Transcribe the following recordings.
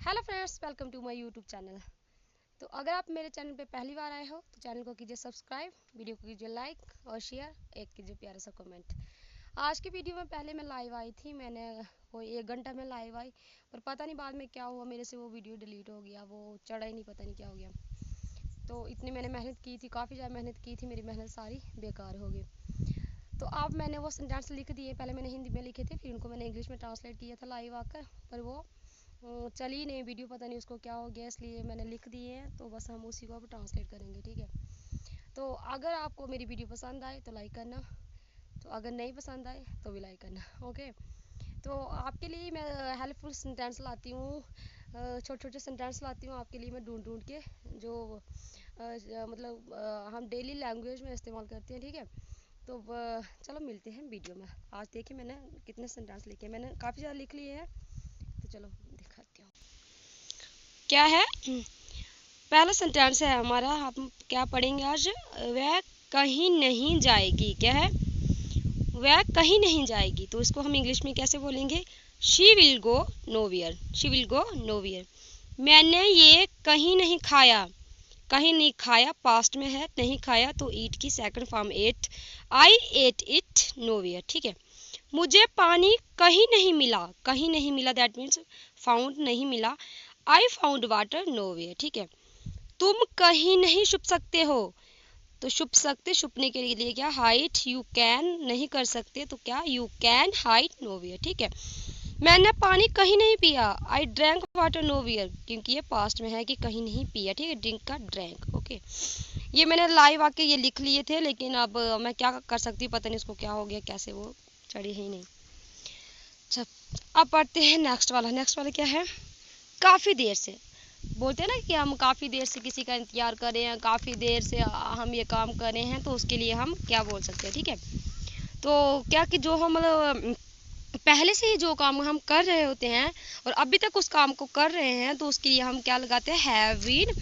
Hello friends, welcome to my YouTube channel. तो अगर आप मेरे चैनल पे पहली बार आए हो तो चैनल को कीजिए सब्सक्राइब, वीडियो को कीजिए लाइक और शेयर, एक कीजिए प्यारा सा कमेंट। आज की वीडियो में पहले मैं लाइव आई थी, मैंने कोई 1 घंटा में लाइव आई, पर पता नहीं बाद में क्या हुआ, मेरे से वो वीडियो डिलीट हो गया, वो चढ़ा ही नहीं, पता नहीं क्या हो गया। तो इतनी मैंने मेहनत की थी, काफ़ी ज़्यादा मेहनत की थी, मेरी मेहनत सारी बेकार हो गई। तो अब मैंने वो सेंटेंस लिख दिए, पहले मैंने हिंदी में लिखे थे, फिर उनको मैंने इंग्लिश में ट्रांसलेट किया था लाइव आकर, पर वो चली नहीं वीडियो, पता नहीं उसको क्या हो गया, इसलिए मैंने लिख दिए हैं। तो बस हम उसी को अब ट्रांसलेट करेंगे, ठीक है। तो अगर आपको मेरी वीडियो पसंद आए तो लाइक करना, तो अगर नहीं पसंद आए तो भी लाइक करना, ओके। तो आपके लिए मैं हेल्पफुल सेंटेंस लाती हूँ, छोटे छोटे सेंटेंस लाती हूँ आपके लिए मैं ढूंढ ढूंढ के, जो मतलब हम डेली लैंग्वेज में इस्तेमाल करते हैं, ठीक है। तो चलो मिलते हैं वीडियो में। आज देखिए मैंने कितने सेंटेंस लिखे, मैंने काफ़ी ज़्यादा लिख लिए हैं, तो चलो दिखाती हूँ क्या है। पहला सेंटेंस है हमारा, हम क्या पढ़ेंगे आज। वह कहीं नहीं जाएगी, क्या है, वह कहीं नहीं जाएगी। तो इसको हम इंग्लिश में कैसे बोलेंगे, she will go nowhere, she will go nowhere. मैंने ये कहीं नहीं खाया, कहीं नहीं खाया पास्ट में है, नहीं खाया तो ईट की second form ate, I ate it nowhere, ठीक है। मुझे पानी कहीं नहीं मिला, कहीं नहीं मिला दैट मीन्स फाउंड, नहीं मिला, आई फाउंड वाटर नोवेयर, ठीक है। तुम कहीं नहीं छुप सकते हो, तो छुप सकते, छुपने के लिए क्या, हाइड, यू कैन, नहीं कर सकते तो क्या, यू कैन हाइड नोवेयर, ठीक है। मैंने पानी कहीं नहीं पिया, आई ड्रैंक वाटर नोवेयर, क्योंकि ये पास्ट में है कि कहीं नहीं पिया, ठीक है, ड्रिंक का ड्रैंक, ओके। ये मैंने लाइव आके ये लिख लिए थे, लेकिन अब मैं क्या कर सकती हूँ, पता नहीं उसको क्या हो गया, कैसे वो चढ़ी ही नहीं। अच्छा, अब पढ़ते हैं नेक्स्ट वाला। नेक्स्ट वाला क्या है, काफ़ी देर से। बोलते हैं ना कि हम काफ़ी देर से किसी का इंतज़ार कर रहे हैं, काफ़ी देर से हम ये काम कर रहे हैं, तो उसके लिए हम क्या बोल सकते हैं, ठीक है। तो क्या कि जो हम मतलब पहले से ही जो काम हम कर रहे होते हैं और अभी तक उस काम को कर रहे हैं, तो उसके लिए हम क्या लगाते हैं, हैव बीन,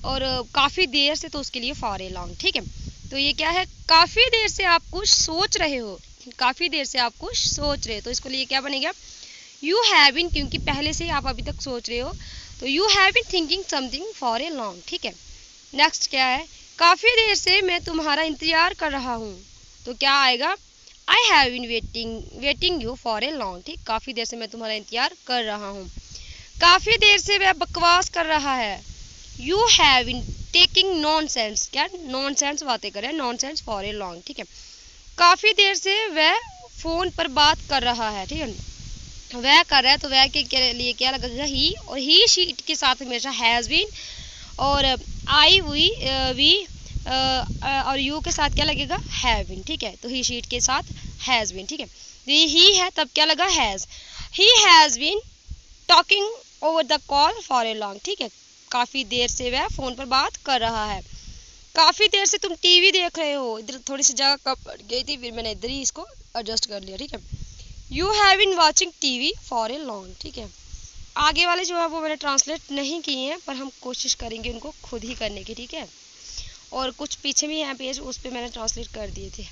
और काफ़ी देर से तो उसके लिए फॉर ए लॉन्ग, ठीक है। तो ये क्या है, काफ़ी देर से आप कुछ सोच रहे हो, काफ़ी देर से आप कुछ सोच रहे हो, तो इसको लिए क्या बनेगा, यू हैव बीन, क्योंकि पहले से ही आप अभी तक सोच रहे हो, तो you have been thinking something for a long, ठीक है। नेक्स्ट क्या है, काफ़ी देर से मैं तुम्हारा इंतजार कर रहा हूँ, तो क्या आएगा, I have been waiting you for a long, ठीक, काफ़ी देर से मैं तुम्हारा इंतजार कर रहा हूँ। काफ़ी देर से वह बकवास कर रहा है, you have been taking nonsense, क्या नॉनसेंस बातें कर रहे हैं, नॉनसेंस फॉर ए लॉन्ग, ठीक है। काफ़ी देर से वह फ़ोन पर बात कर रहा है, ठीक है, वह कर रहा है, तो वह के लिए क्या लगेगा, ही, और ही शीट के साथ हमेशा हैज़ बीन, और आई वी और यू के साथ क्या लगेगा, हैव बीन, ठीक है। तो ही शीट के साथ हैज़ बीन, ठीक है। तो ही है तब क्या लगा, has, he has been talking over the call for a long, ठीक है, काफ़ी देर से वह फ़ोन पर बात कर रहा है। काफ़ी देर से तुम टीवी देख रहे हो, इधर थोड़ी सी जगह कम पड़ गई थी, फिर मैंने इधर ही इसको एडजस्ट कर लिया, ठीक है। You have been watching TV for a long, ठीक है। आगे वाले जो है वो मैंने ट्रांसलेट नहीं किए हैं, पर हम कोशिश करेंगे उनको खुद ही करने की, ठीक है। और कुछ पीछे भी हैं पेज, उस पर मैंने ट्रांसलेट कर दिए थे।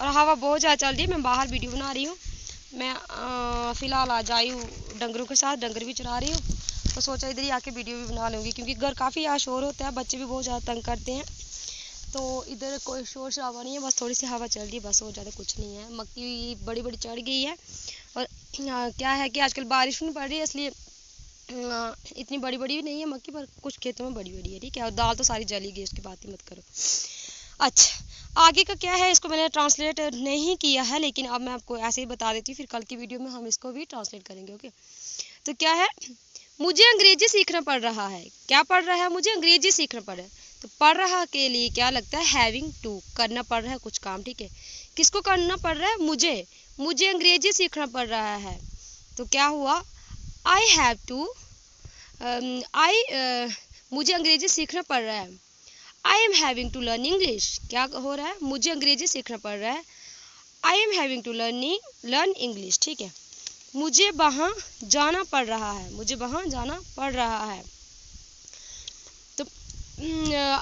और हवा बहुत ज़्यादा चल रही है, मैं बाहर वीडियो बना रही हूँ। मैं फ़िलहाल आज आई हूँ डंगरों के साथ, डंगर भी चरा रही हूँ, तो सोचा इधर ही आके वीडियो भी बना लूँगी, क्योंकि घर काफ़ी यहाँ शोर होता है, बच्चे भी बहुत ज़्यादा तंग करते हैं। तो इधर कोई शोर शराबा नहीं है, बस थोड़ी सी हवा चल रही है, बस और ज़्यादा कुछ नहीं है। मक्की बड़ी बड़ी चढ़ गई है, और क्या है कि आजकल बारिश नहीं पड़ रही है, इसलिए इतनी बड़ी बड़ी भी नहीं है मक्की, पर कुछ खेतों में बड़ी बड़ी है, ठीक है। और दाल तो सारी जली गई, उसकी बात ही मत करो। अच्छा, आगे का क्या है, इसको मैंने ट्रांसलेट नहीं किया है, लेकिन अब मैं आपको ऐसे ही बता देती हूँ, फिर कल की वीडियो में हम इसको भी ट्रांसलेट करेंगे, ओके। तो क्या है, मुझे अंग्रेजी सीखना पड़ रहा है, क्या पढ़ रहा है, मुझे अंग्रेजी सीखना पड़ रहा है। तो पढ़ रहा के लिए क्या लगता है, हैविंग टू, करना पड़ रहा है कुछ काम, ठीक है। किसको करना पड़ रहा है, मुझे अंग्रेजी सीखना पड़ रहा है। तो क्या हुआ, आई हैव टू, मुझे अंग्रेजी सीखना पड़ रहा है। I am having to learn English, क्या हो रहा है, मुझे अंग्रेजी सीखना पड़ रहा है, I am having to learn English, ठीक है। मुझे वहाँ जाना पड़ रहा है, मुझे वहाँ जाना पड़ रहा है। तो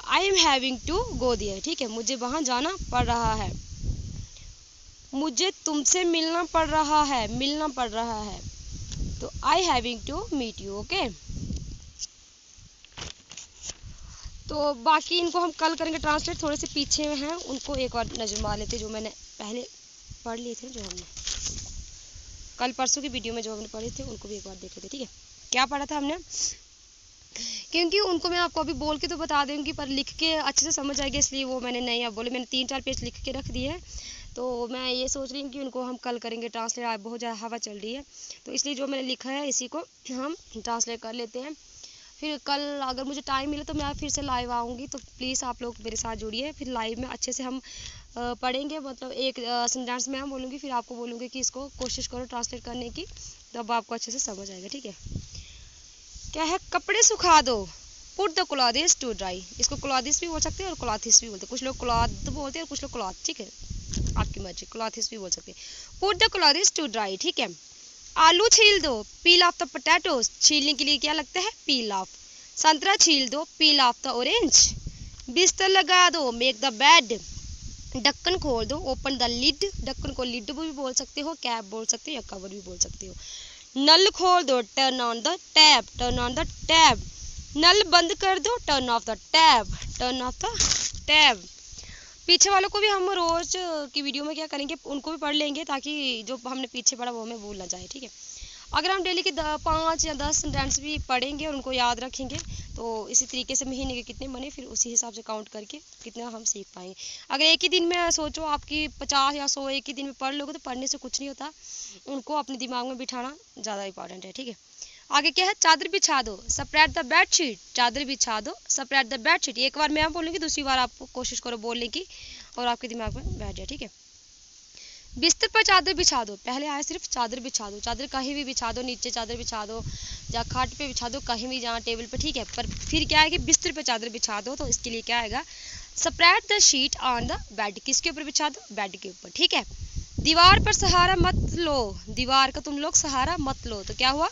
I am having to go there, ठीक है, मुझे वहाँ जाना पड़ रहा है। मुझे तुमसे मिलना पड़ रहा है, मिलना पड़ रहा है। तो I having to meet you. Okay, तो बाकी इनको हम कल करेंगे ट्रांसलेट। थोड़े से पीछे में हैं, उनको एक बार नजर मार लेते जो मैंने पहले पढ़ लिए थे, जो हमने कल परसों की वीडियो में जो हमने पढ़े थे उनको भी एक बार देख लेते। ठीक है, क्या पढ़ा था हमने, क्योंकि उनको मैं आपको अभी बोल के तो बता दूंगी पर लिख के अच्छे से समझ आएगी, इसलिए वो मैंने नहीं अब बोले, मैंने 3-4 पेज लिख के रख दिए हैं। तो मैं ये सोच रही हूँ कि उनको हम कल करेंगे ट्रांसलेट। आज बहुत ज़्यादा हवा चल रही है, तो इसलिए जो मैंने लिखा है इसी को हम ट्रांसलेट कर लेते हैं। फिर कल अगर मुझे टाइम मिले तो मैं फिर से लाइव आऊँगी, तो प्लीज़ आप लोग मेरे साथ जुड़िए। फिर लाइव में अच्छे से हम पढ़ेंगे, मतलब एक सेंटेंस में हम बोलूँगी, फिर आपको बोलूँगी कि इसको कोशिश करो ट्रांसलेट करने की, तब आपको अच्छे से समझ आएगा। ठीक है, क्या है, कपड़े सुखा दो, put the clothes to dry. इसको क्लॉथ्स भी बोल सकते हैं और क्लॉथ्स भी बोलते हैं, कुछ लोग क्लॉथ बोलते हैं और कुछ लोग क्लॉथ। ठीक है, आपकी मर्जी, क्लॉथ्स भी बोल सकते हैं। Put the clothes to dry. ठीक है, आलू छील दो, पील ऑफ द पोटैटोज। छीलने के लिए क्या लगता है, पील ऑफ। संतरा छील दो, पील ऑफ द ऑरेंज। बिस्तर लगा दो, मेक द बेड। ढक्कन खोल दो, ओपन द लिड। ढक्कन को लिड भी बोल सकते हो, कैप बोल सकते हो या कवर भी बोल सकते हो। नल खोल दो, turn on the tap. Turn on the tap. नल बंद कर दो, turn off the tap. Turn off the tap. पीछे वालों को भी हम रोज की वीडियो में क्या करेंगे, उनको भी पढ़ लेंगे, ताकि जो हमने पीछे पढ़ा वो हमें भूल ना जाए। ठीक है, अगर हम डेली के 5 या 10 सेंटेंस भी पढ़ेंगे और उनको याद रखेंगे, तो इसी तरीके से महीने के कितने बने, फिर उसी हिसाब से काउंट करके कितना हम सीख पाएंगे। अगर एक ही दिन में सोचो आपकी 50 या 100 एक ही दिन में पढ़ लोगे, तो पढ़ने से कुछ नहीं होता, उनको अपने दिमाग में बिठाना ज़्यादा इंपॉर्टेंट है। ठीक है, आगे क्या है, चादर बिछा दो, स्प्रेड द बेडशीट। चादर बिछा दो, स्प्रेड द बेडशीट। एक बार मैं बोलूँगी, दूसरी बार आप कोशिश करो बोलने की और आपके दिमाग में बैठ जाए। ठीक है, बिस्तर पर चादर बिछा दो। पहले आया सिर्फ चादर बिछा दो, चादर कहीं भी बिछा दो, नीचे चादर बिछा दो या खाट पे बिछा दो, कहीं भी, जहाँ टेबल पे। ठीक है, पर फिर क्या है कि बिस्तर पे चादर बिछा दो, तो इसके लिए क्या आएगा, spread the sheet on the bed. किसके ऊपर बिछा दो, बेड के ऊपर। ठीक है, दीवार पर सहारा मत लो, दीवार का तुम लोग सहारा मत लो, तो क्या हुआ,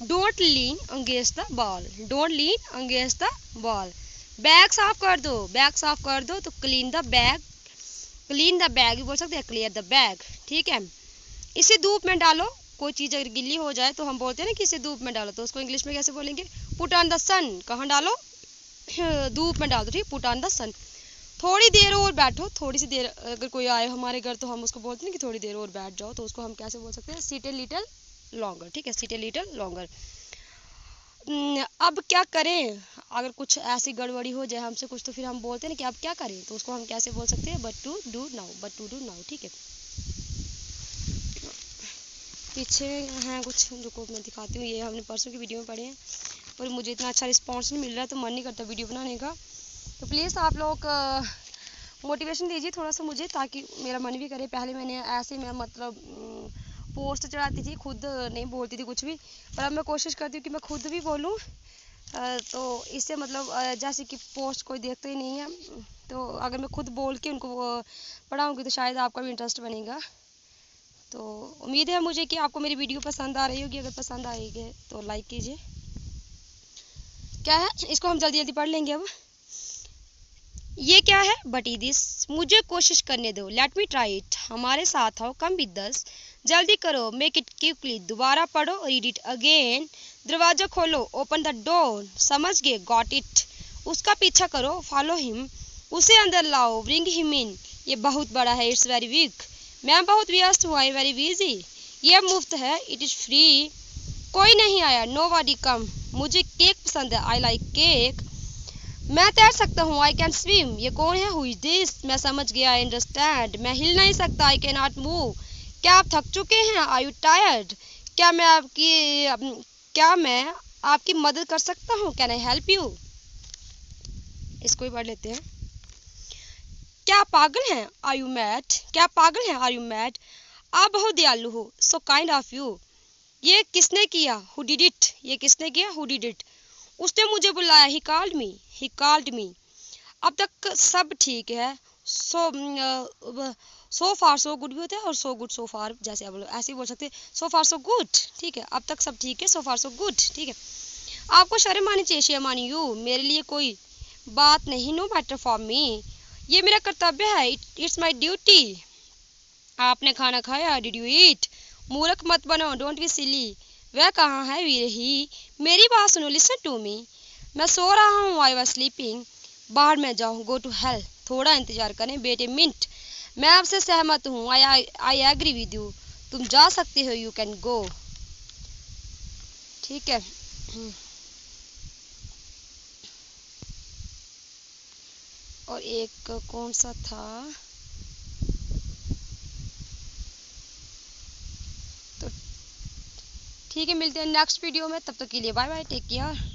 don't lean against the wall. Don't lean against the wall. Bag साफ कर दो, बैग साफ कर दो, तो clean the bag. Clean the bag भी बोल सकते हैं, क्लियर द बैग। ठीक है, इसे धूप में डालो। कोई चीज़ अगर गिल्ली हो जाए तो हम बोलते हैं ना कि इसे धूप में डालो, तो उसको इंग्लिश में कैसे बोलेंगे, पुट ऑन द सन। कहाँ डालो, धूप में डाल दो। ठीक, पुट ऑन द सन। थोड़ी देर और बैठो, थोड़ी सी देर, अगर कोई आए हमारे घर तो हम उसको बोलते हैं कि थोड़ी देर और बैठ जाओ, तो उसको हम कैसे बोल सकते हैं, सिट ए लिटिल लॉन्गर। ठीक है, सिट ए लिटिल लॉन्गर। अब क्या करें, अगर कुछ ऐसी गड़बड़ी हो जाए हमसे कुछ, तो फिर हम बोलते हैं ना कि अब क्या करें, तो उसको हम कैसे बोल सकते हैं, but to do now. But to do now. ठीक है, पीछे हैं कुछ, रुको मैं दिखाती हूँ। ये हमने परसों की वीडियो में पढ़े हैं, और मुझे इतना अच्छा रिस्पॉन्स नहीं मिल रहा है, तो मन नहीं करता वीडियो बनाने का। तो प्लीज़ आप लोग मोटिवेशन दीजिए थोड़ा सा मुझे, ताकि मेरा मन भी करे। पहले मैंने ऐसे मैं मतलब पोस्ट चढ़ाती थी, खुद नहीं बोलती थी कुछ भी, पर अब मैं कोशिश करती हूँ कि मैं खुद भी बोलूँ। तो इससे मतलब जैसे कि पोस्ट कोई देखता ही नहीं है, तो अगर मैं खुद बोल के उनको पढ़ाऊँगी तो शायद आपका भी इंटरेस्ट बनेगा। तो उम्मीद है मुझे कि आपको मेरी वीडियो पसंद आ रही होगी। अगर पसंद आएगी तो लाइक कीजिए। क्या है, इसको हम जल्दी जल्दी पढ़ लेंगे। अब ये क्या है, बट दिस, मुझे कोशिश करने दो, लेट मी ट्राई इट, हमारे साथ आओ, कम विद अस, जल्दी करो, मेक इट क्विकली, दोबारा पढ़ो, रीड इट अगेन, दरवाजा खोलो, ओपन द डोर, समझ गए, गॉट इट, उसका पीछा करो, फॉलो हिम, उसे अंदर लाओ, ब्रिंग हिम इन, ये बहुत बड़ा है, इट्स वेरी वीक, मैं बहुत व्यस्त हूँ, आई वेरी बिजी, ये मुफ्त है, इट इज फ्री, कोई नहीं आया, नो बॉडी कम, मुझे केक पसंद है, आई लाइक केक, मैं तैर सकता हूँ, आई कैन स्विम, ये कौन है, हु इज दिस, मैं समझ गया, आई अंडरस्टैंड, मैं हिल नहीं सकता, आई कैन नॉट मूव, क्या आप थक चुके हैं, आर यू टायर्ड, क्या मैं आपकी मदद कर सकता हूँ, कैन आई हेल्प यू। इसको भी पढ़ लेते हैं। क्या आप पागल हैं, आर यू मैड, क्या आप पागल हैं, आर यू मैड, आप बहुत दयालु हो, सो काइंड ऑफ यू, ये किसने किया, हु डिड इट, ये किसने किया, हु डिड इट, उसने मुझे बुलाया, he called me, he called me, अब तक सब ठीक है, सो फार सो गुड भी होता है, और सो गुड सो फार, जैसे आप ऐसे ही बोल सकते हैं, सो फार सो गुड। ठीक है, अब तक सब ठीक है, सो फार सो गुड। ठीक है, आपको शर्म आनी चाहिए, शेम ऑन यू, मेरे लिए कोई बात नहीं, नो मैटर फॉर मी, ये मेरा कर्तव्य है, इट्स माई ड्यूटी, आपने खाना खाया, डिड यू ईट, मूर्ख मत बनो, डोंट बी सिली, वह कहाँ है विरही, मेरी बात सुनो, लिसन टू मी। मैं सो रहा हूँ, आई वाज स्लीपिंग। बाहर में जाओ, गो टू हेल। थोड़ा इंतजार करें बेटे, मिनट। मैं आपसे सहमत हूँ, आई एग्री विद यू। तुम जा सकते हो, यू कैन गो। ठीक है। और एक कौन सा था, तो ठीक है, मिलते हैं नेक्स्ट वीडियो में। तब तक के लिए बाय बाय, टेक केयर।